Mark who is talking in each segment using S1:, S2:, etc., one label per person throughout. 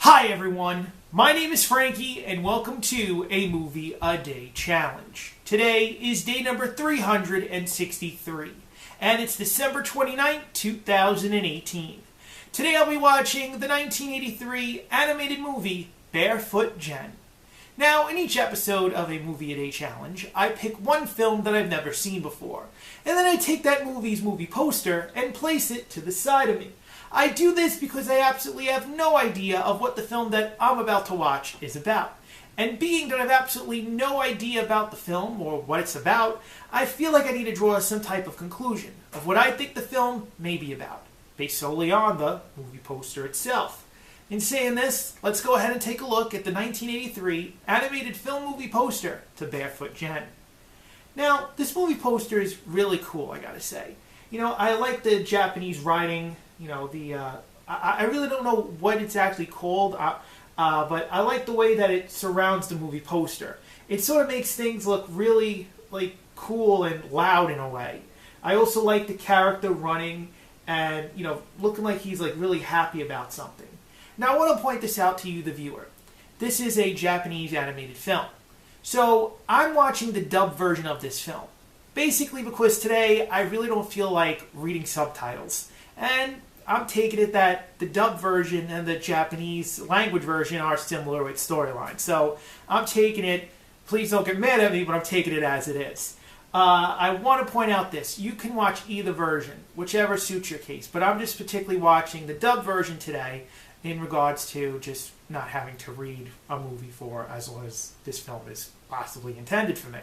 S1: Hi everyone, my name is Frankie and welcome to a Movie a Day Challenge. Today is day number 363 and it's December 29th, 2018. Today I'll be watching the 1983 animated movie Barefoot Gen. Now, in each episode of a Movie a Day Challenge, I pick one film that I've never seen before, and then I take that movie's movie poster and place it to the side of me. I do this because I absolutely have no idea of what the film that I'm about to watch is about. And being that I have absolutely no idea about the film or what it's about, I feel like I need to draw some type of conclusion of what I think the film may be about, based solely on the movie poster itself. In saying this, let's go ahead and take a look at the 1983 animated film movie poster to Barefoot Gen. Now, this movie poster is really cool, I gotta say. You know, I like the Japanese writing. You know, I really don't know what it's actually called, but I like the way that it surrounds the movie poster. It sort of makes things look really, cool and loud in a way. I also like the character running and, looking like he's, really happy about something. Now, I want to point this out to you, the viewer. This is a Japanese animated film. So, I'm watching the dubbed version of this film. Basically because today, I really don't feel like reading subtitles. And I'm taking it that the dubbed version and the Japanese language version are similar with storyline. So I'm taking it, please don't get mad at me, but I'm taking it as it is. I want to point out this. You can watch either version, whichever suits your case. But I'm just particularly watching the dubbed version today in regards to just not having to read a movie for as long as this film is possibly intended for me.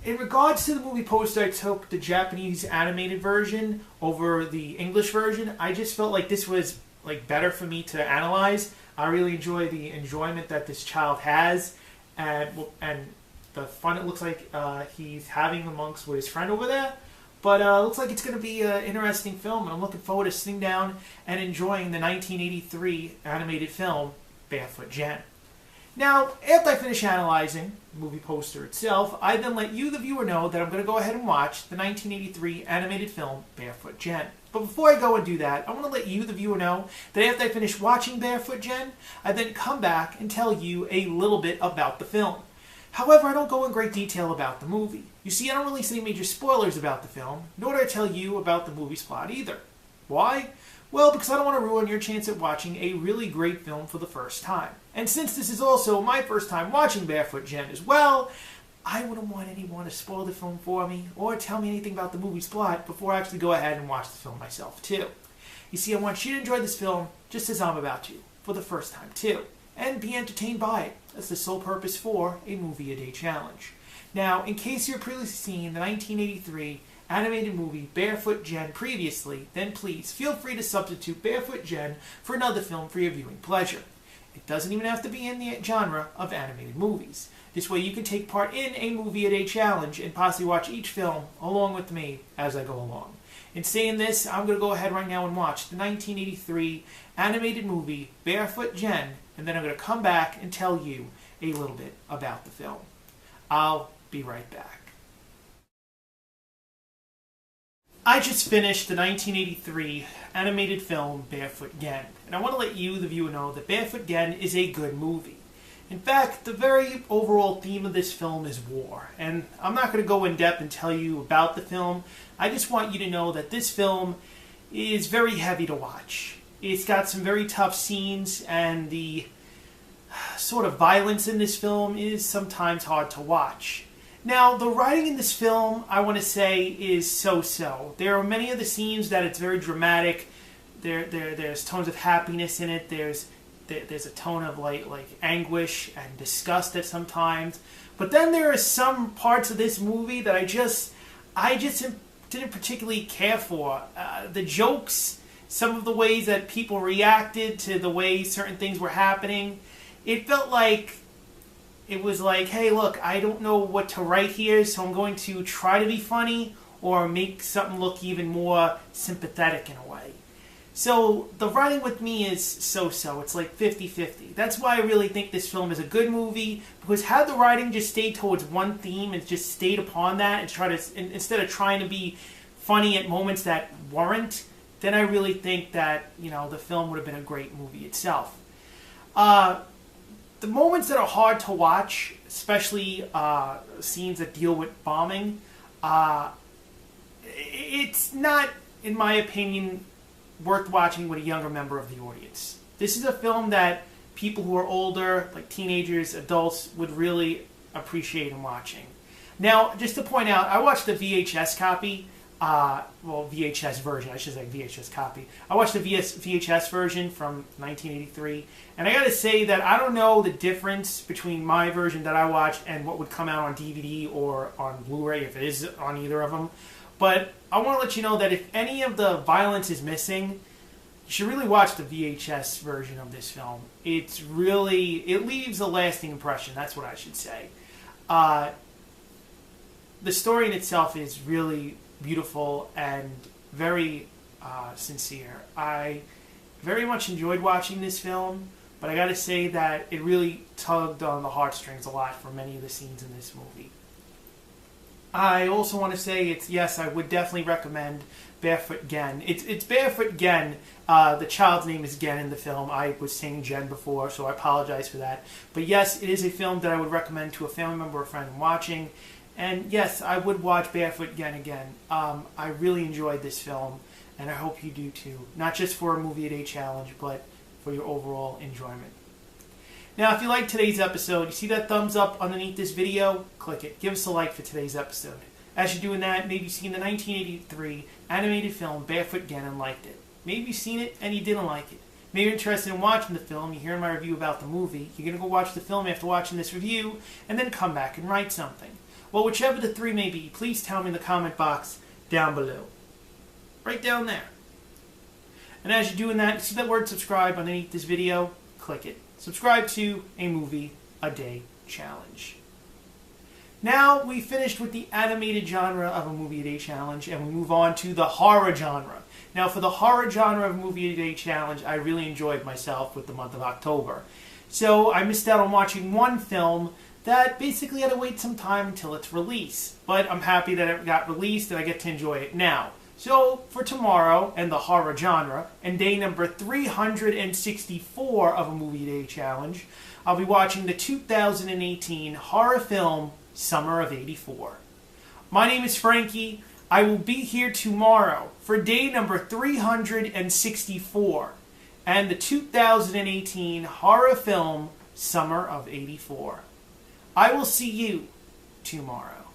S1: In regards to the movie poster, I took the Japanese animated version over the English version. I just felt like this was better for me to analyze. I really enjoy the enjoyment that this child has, and the fun it looks like he's having amongst with his friend over there. But it looks like it's going to be an interesting film, and I'm looking forward to sitting down and enjoying the 1983 animated film Barefoot Gen. Now, after I finish analyzing the movie poster itself, I then let you, the viewer, know that I'm going to go ahead and watch the 1983 animated film Barefoot Gen. But before I go and do that, I want to let you, the viewer, know that after I finish watching Barefoot Gen, I then come back and tell you a little bit about the film. However, I don't go in great detail about the movie. You see, I don't release any major spoilers about the film, nor do I tell you about the movie's plot either. Why? Well, because I don't want to ruin your chance at watching a really great film for the first time. And since this is also my first time watching Barefoot Gen as well, I wouldn't want anyone to spoil the film for me or tell me anything about the movie's plot before I actually go ahead and watch the film myself too. You see, I want you to enjoy this film just as I'm about to, for the first time too, and be entertained by it. That's the sole purpose for a Movie a Day Challenge. Now, in case you've previously seen the 1983 animated movie Barefoot Gen previously, then please feel free to substitute Barefoot Gen for another film for your viewing pleasure. It doesn't even have to be in the genre of animated movies. This way you can take part in a Movie a Day Challenge and possibly watch each film along with me as I go along. In saying this, I'm going to go ahead right now and watch the 1983 animated movie Barefoot Gen, and then I'm going to come back and tell you a little bit about the film. I'll be right back. I just finished the 1983 animated film Barefoot Gen, and I want to let you, the viewer, know that Barefoot Gen is a good movie. In fact, the very overall theme of this film is war, and I'm not going to go in depth and tell you about the film. I just want you to know that this film is very heavy to watch. It's got some very tough scenes, and the sort of violence in this film is sometimes hard to watch. Now, the writing in this film, I want to say, is so-so. There are many of the scenes that it's very dramatic. There's tones of happiness in it. There's a tone of like anguish and disgust at sometimes. But then there are some parts of this movie that I just didn't particularly care for. The jokes, some of the ways that people reacted to the way certain things were happening, it felt like it was like, hey, look, I don't know what to write here, so I'm going to try to be funny or make something look even more sympathetic in a way. So the writing with me is so-so. It's like 50-50. That's why I really think this film is a good movie, because had the writing just stayed towards one theme and just stayed upon that and instead of trying to be funny at moments that weren't, then I really think that, the film would have been a great movie itself. The moments that are hard to watch, especially scenes that deal with bombing, it's not, in my opinion, worth watching with a younger member of the audience. This is a film that people who are older, like teenagers, adults, would really appreciate in watching. Now, just to point out, I watched the VHS copy, VHS version, I should say VHS copy. I watched the VHS version from 1983, and I gotta say that I don't know the difference between my version that I watched and what would come out on DVD or on Blu-ray, if it is on either of them. But I want to let you know that if any of the violence is missing, you should really watch the VHS version of this film. It leaves a lasting impression, that's what I should say. The story in itself is really beautiful and very sincere. I very much enjoyed watching this film, but I gotta say that it really tugged on the heartstrings a lot for many of the scenes in this movie. I also want to say yes, I would definitely recommend Barefoot Gen. It's Barefoot Gen. The child's name is Gen in the film. I was saying Jen before, so I apologize for that. But yes, it is a film that I would recommend to a family member or friend watching. And yes, I would watch Barefoot Gen again. I really enjoyed this film, and I hope you do too. Not just for a Movie a Day challenge, but for your overall enjoyment. Now, if you liked today's episode, you see that thumbs up underneath this video? Click it. Give us a like for today's episode. As you're doing that, maybe you've seen the 1983 animated film Barefoot Gen and liked it. Maybe you've seen it and you didn't like it. Maybe you're interested in watching the film, you hear my review about the movie, you're going to go watch the film after watching this review, and then come back and write something. Well, whichever the three may be, please tell me in the comment box down below. Right down there. And as you're doing that, see that word subscribe underneath this video? Click it. Subscribe to a Movie a Day challenge. Now we finished with the animated genre of a Movie a Day challenge, and we move on to the horror genre. Now, for the horror genre of Movie a Day challenge, I really enjoyed myself with the month of October. So I missed out on watching one film that basically had to wait some time until its release. But I'm happy that it got released and I get to enjoy it now. So for tomorrow and the horror genre, and day number 364 of a Movie a Day challenge, I'll be watching the 2018 horror film Summer of '84. My name is Frankie. I will be here tomorrow for day number 364 and the 2018 horror film Summer of '84. I will see you tomorrow.